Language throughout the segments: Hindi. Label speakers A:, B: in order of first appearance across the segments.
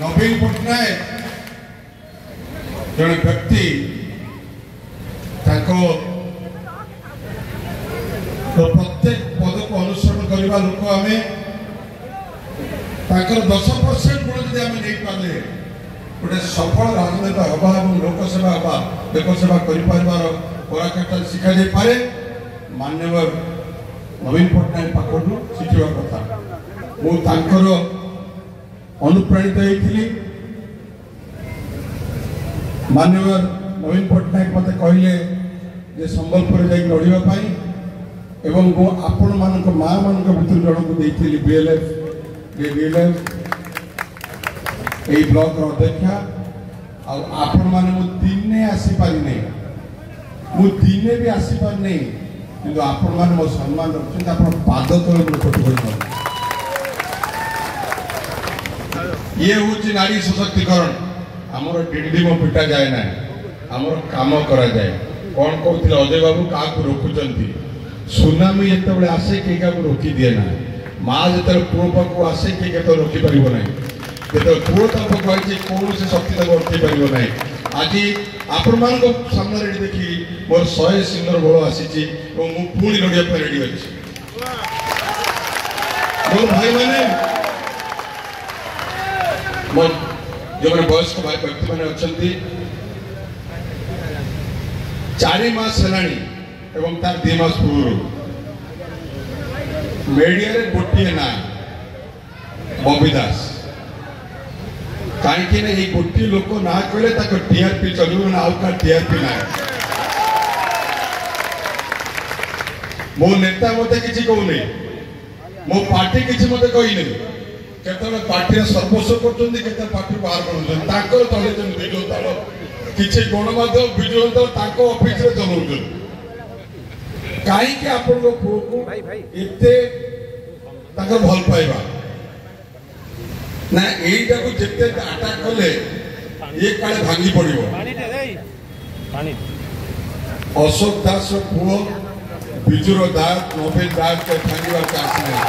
A: नवीन पट्टनायक जड़े व्यक्ति प्रत्येक पद को अनुसरण करने लोक आम 10% गुण जब आम नहीं पारे गोटे सफल राजनेता हवा और लोकसेवा हवा लोकसेवा पराकाष्ठा शिखा जाई पारे माननीय नवीन पट्टनायक पाखु शिखा कथा मुझे अनुप्राणित होती माननीय नवीन पट्टनायक मत कहले जे संबलपुर जाई लड़ाई एवं मो आपण मानक माँ मान भर जन को देती बीएलएफ यही ब्लॉक अध्यक्षा आपण मान दिने आसीपारी नहीं मु दिने भी आसीपार नहीं कि आपण मान मो सम्मान रखते आप पाद तले कोटि ये हूँ नारी सशक्तिकरण आमर डिंडी मो पिटा जाए ना आमर काम करा जाए कौन कहते अजय बाबू क्या रोकुंट सुनामी जिते आसे किए क्या रोकी दिए ना माँ जो पुओ पाक आसे किए के रोकीपर ना जो पुओ पाक आई कौन से शक्ति तक रोकी पार ना आज आपण मान सामने देखी मोर 100 सिंगर बल आसी पुणी लड़ाई रेडी अच्छी मोर भाई मैंने जो मैंने वयस्क भाई व्यक्ति मैंने अच्छा 4 मास है तार 2 मास पूर्व मीडिया रे गोटे ना बबी दास कहीं ये गोटे लोक ना कहले टीआरपी चलो ना आउ का टीआरपी ना मो नेता मत कि कहूनी मो पार्टी किसी मत कहनी केतने पार्टी सर्वस्व कर पार्टी बाहर कर तले विजु दल किसी गणमाध्यम विजु दल ऑफिस चलाऊ कहीं आपण पुओ को एते भल पाइबा ना यहीटा को जिते अटाक कले ये काले भांगी पड़ो अशोक दास पुओ विजुर दास नवीन दास को भांगार चांस नहीं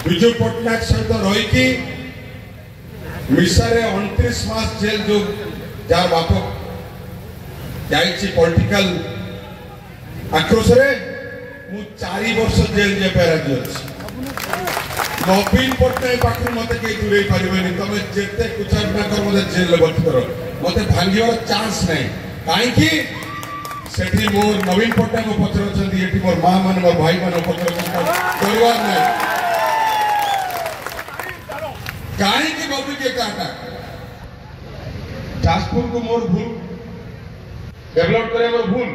A: विजु पट्टनायक सहित रही मिसारे 29 मास जेल जो जार बाप जाइए पॉलिटिकल आक्रोश रे मु 4 वर्ष जेल जे राजी अच्छी नवीन पट्टनायक पाखु मत कहीं दूरे पारे तुम जिते कुचार ना कर मत जेल भर्ती कर मत भांगार चांस नहीं कहीं मोर नवीन पट्टनायक पचर अच्छा मोर माँ मान मोर भाई मान पचर परिवार नहीं कहीं बबी के काटा जाजपुर को मोर भूल डेवलप करे मोर भूल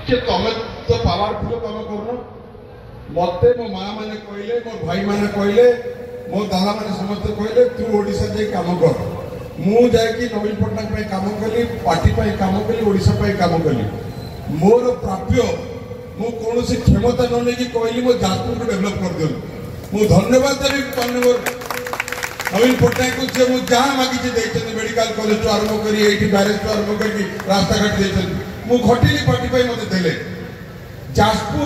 A: कि तुम तो पावरफुल तुम करना मत मो माँ मैंने कहले मोर भाई मैंने कहले मो दादा मैंने समस्त कहले तू ओडिशा जाई काम कर मु जाई नवीन पट्टनायक काम कली पार्टी काम कली ओडिशा काम कली मोर प्राप्य मु कौन सी क्षमता न नहीं कहली मो जाजपुर को डेवलप कर दियो मु धन्यवाद देवी माननीय नवीन पट्टनायक को जे मु जहाँ मागी मेडिकल कॉलेज तो आरंभ करी बैरेज तो आरंभ कर रास्ता घाट मु घटिली पार्टी मत देले जाजपुर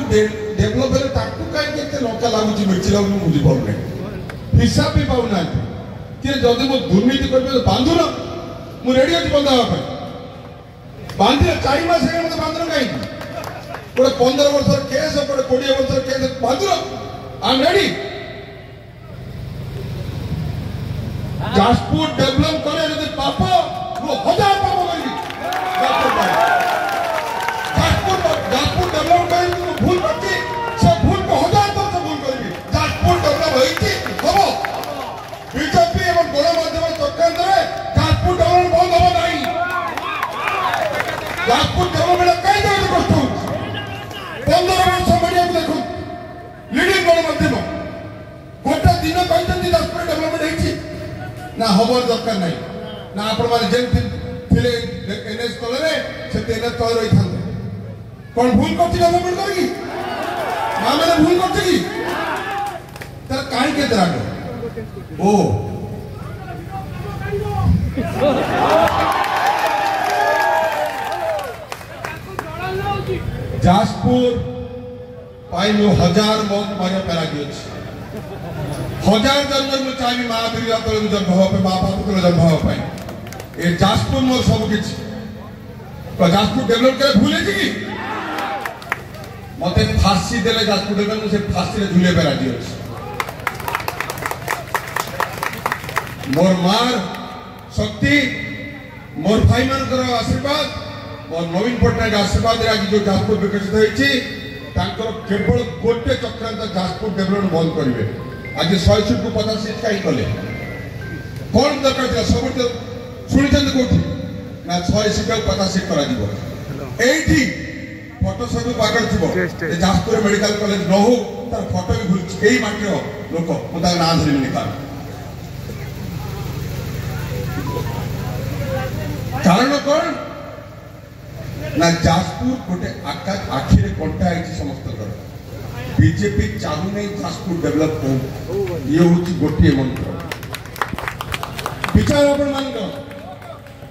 A: डेभलप हेले ताकू कहीं लंका लगुच मिर्ची लगुच बुझी पाऊना हिसाब भी पाऊना कि जदि मो दुर्नीति कर बांधुन मु रेडी अच्छी बंधा बांधे 4 मास मत बांधन कहीं गोटे 15 वर्ष केस गोटे 20 वर्ष केस बांधुन I am ready Jajpur develop करे यदि पाप मु 1000 पाप करी जाजपुर डेभलप करी भूल करती से भूल को 1000 तरह से भूल करी जाजपुर डेभलप होती हम बीजेपी एवं गणमाध्यम चक्रांतर जाजपुर डेभलप बंद हम नहीं जाजपुर डेभलपमेंट कहीं जगह कष्ट हो 15 वर्ष मीडिया को देखो लीडिंग गणमाध्यम गोटे दिन कहते जाजपुर डेभलपमेंट ना हबर दरकार नहीं ना आपण माने जेन थिले एनएस तले से एनएस तले रही था कौन भूल करती डेवलपमेंट करेगी मां मैंने भूल करती की तर काहे के दराग ओ जाजपुर पाई 1000 मौत मारे पैरा गयो हजार जन्म में चाहिए माँ बिरला तले जन्म हाँ माँ बाप तले जन्म हाँ ये जाजपुर मोर सब किसी तो जाजपुर डेवलप करे भूले जी मत फांसी देले जाजपुर डेवलप से फांसी झूले पे राजी अच्छे मोर मार शक्ति मोर भाई मान आशीर्वाद और नवीन पट्टनायक आशीर्वाद आज जो जाजपुर विकसित होती केवल गोटे चक्रांत जाजपुर डेवलपमेंट बंद करेंगे आज 100 सीट को 50 सीट कहीं कले कौन दरकार था सब शुणी कौटी ना 100 सीट को 50 सीट करा फोटो सब पागल थी जाजपुर मेडिकल कॉलेज न हो तार फोटो भी भूल यही माटी लोक मुझे ना धरमी कारण कौन ना जाजपुर गोटे आखिरे कंटा है समस्त बीजेपी चाहू नहीं जाजपुर डेवलप हो ये हूँ गोटे मंत्र विचार आपण मान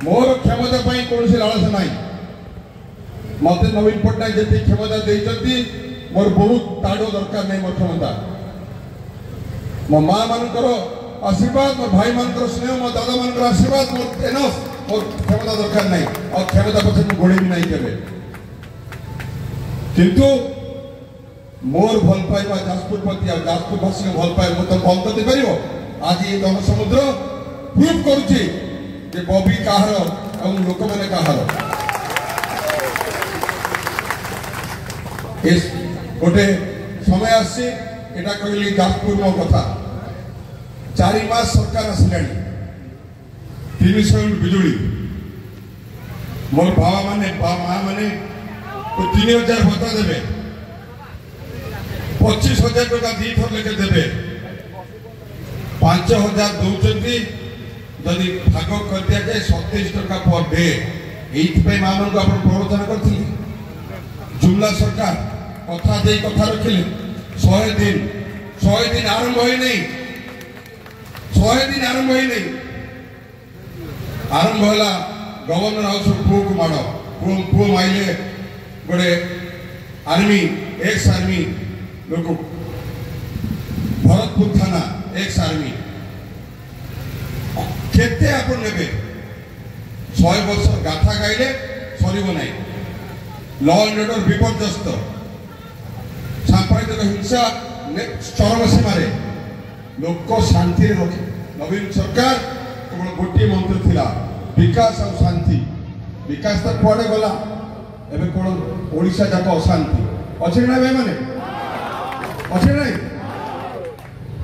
A: मोर क्षमता कौन से लालसा ना मत नवीन पट्टनायक जी क्षमता देती मोर बहुत ताड़ो दरकार नहीं मोर क्षमता मो माँ मान आशीर्वाद मोर भाई मान स्नेह मो दादा मान आशीर्वाद मोर एनफ और क्षमता दरकार नहीं और क्षमता पछे मु गोड़ी भी नहीं केबे किंतु मोर भल पाइबा जाजपुर प्रति आ जाजपुर वासी के भल पाए मु तो बंद कर परिबो आज ये जन समुद्र प्रूफ करूची जे बबी काहर और लोक माने काहर इस गोटे समय आसी एटा कहली जाजपुर मो कथा 4 मास सरकार आसलानी 300 यूनिट बिजुली मोर बाबा माने माँ माने तो 3000 भत्ता देवे 25,000 टका दी थर लेके देवे 5,000 दौरान जदि भाग कर दिया जाए 27 टका पर डे ये माँ मान को प्रवचन करी जुमला सरकार कथा दे कथा रखिले 100 दिन आरंभ हो नहीं 100 दिन आरंभ हो नहीं आरंभ है गवर्नर हाउस पुओ को माड़ पुओ माइले गोटे आर्मी एक्स आर्मी लोक भरतपुर थाना एक्स आर्मी केते आपण नेबे 100 वर्ष गाथा गाइले सरीब ना लॉ एंड ऑर्डर विपर्यस्त सांप्रदायिक हिंसा चरम सीमार लोक शांति रखे नवीन सरकार केवल गोटे मंत्र थिला विकास और शांति विकास तो कुआडे गला एबे कोन ओडिशा जाक अशांति अछि ना भाई माने अछि ना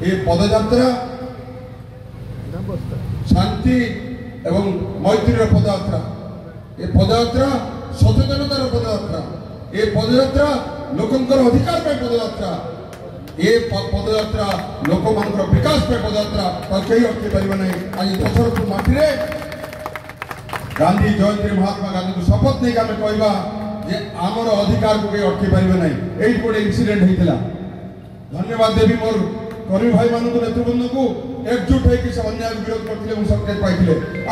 A: ए पदयात्रा शांति एवं मैत्रीर पदयात्रा ए पदयात्रा सचेतनतार पदयात्रा ए पदयात्रा लोकंकर अधिकार पे पदयात्रा ये पदयात्रा लोक मान विकास पे पदयात्रा तो कई अटके पार नहीं आज दशरथ माटी गांधी जयंती महात्मा गांधी को शपथ नहीं आम कहवा जे आमर अधिकार को कई अटके पार नहीं यही गोटे इनसीडेंट होता धन्यवाद देवी मोर कर्मी भाई मान नेतृवृंद को एकजुट होकर अन्याय विरोध करते संकेत पाई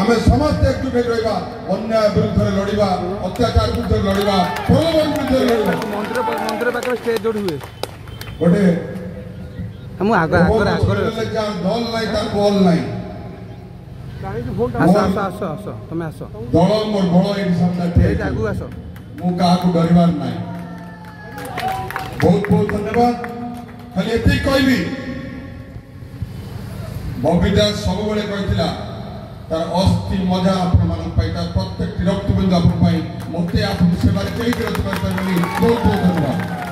A: आम समस्त एकजुट रहा अन्याय विरुद्ध लड़वा अत्याचार विरुद्ध लड़वा प्रलोभन विरुद्ध लड़वा
B: मंदिर पाखर स्टेज जोड़ हुए
A: गोटे
B: हम आगे आगे आगे
A: दल नहीं तार बल नहीं
B: आस आस आस आस तुम आस
A: दल मोर बड़ ये सामने
B: आगू आस
A: मु क्या डरबार नहीं बहुत बहुत धन्यवाद खाली ये कहबी बबी दास सब कहला तार अस्थि मजा आपण प्रत्येक रक्तबिंदु आप मत आप सेवा कहीं विरोध कर बहुत बहुत धन्यवाद।